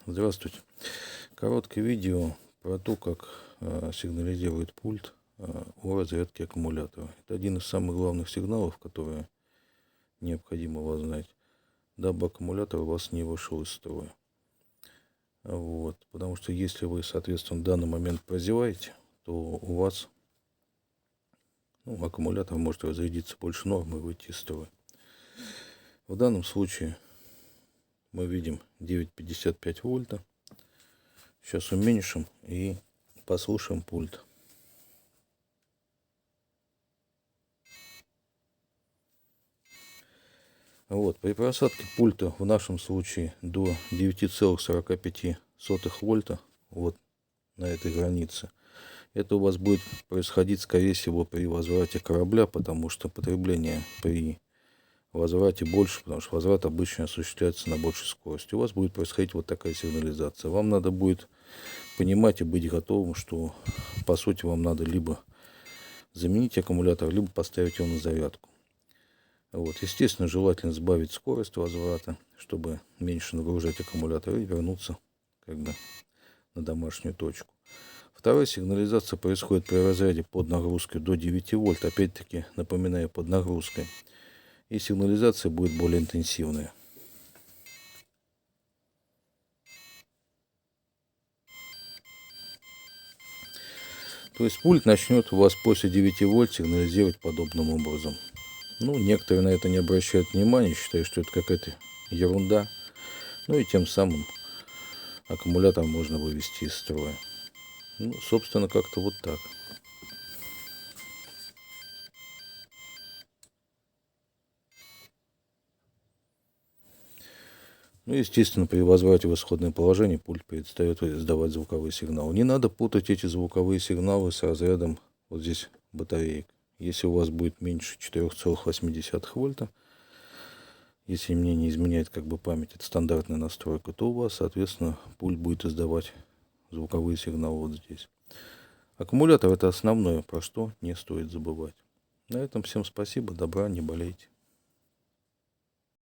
Здравствуйте. Короткое видео про то, как сигнализирует пульт о разрядке аккумулятора. Это один из самых главных сигналов, которые необходимо вас знать, дабы аккумулятор у вас не вышел из строя. Вот. Потому что если вы, соответственно, в данный момент прозеваете, то у вас аккумулятор может разрядиться больше нормы и выйти из строя. В данном случае мы видим 9,55 вольта. Сейчас уменьшим и послушаем пульт. Вот, при просадке пульта в нашем случае до 9,45 вольта, вот на этой границе, это у вас будет происходить, скорее всего, при возврате корабля, потому что потребление при возврате больше, потому что возврат обычно осуществляется на большей скорости. У вас будет происходить вот такая сигнализация. Вам надо будет понимать и быть готовым, что по сути вам надо либо заменить аккумулятор, либо поставить его на зарядку. Вот. Естественно, желательно сбавить скорость возврата, чтобы меньше нагружать аккумулятор и вернуться на домашнюю точку. Вторая сигнализация происходит при разряде под нагрузкой до 9 вольт. Опять-таки, напоминаю, под нагрузкой. И сигнализация будет более интенсивная. То есть пульт начнет у вас после 9 вольт сигнализировать подобным образом. Некоторые на это не обращают внимания, считают, что это какая-то ерунда. И тем самым аккумулятор можно вывести из строя. Собственно, как-то вот так. Естественно, при возврате в исходное положение пульт перестает издавать звуковые сигналы. Не надо путать эти звуковые сигналы с разрядом вот здесь батареек. Если у вас будет меньше 4,8 вольта, если мне не изменяет память, это стандартная настройка, то у вас, соответственно, пульт будет издавать звуковые сигналы вот здесь. Аккумулятор — это основное, про что не стоит забывать. На этом всем спасибо, добра, не болейте.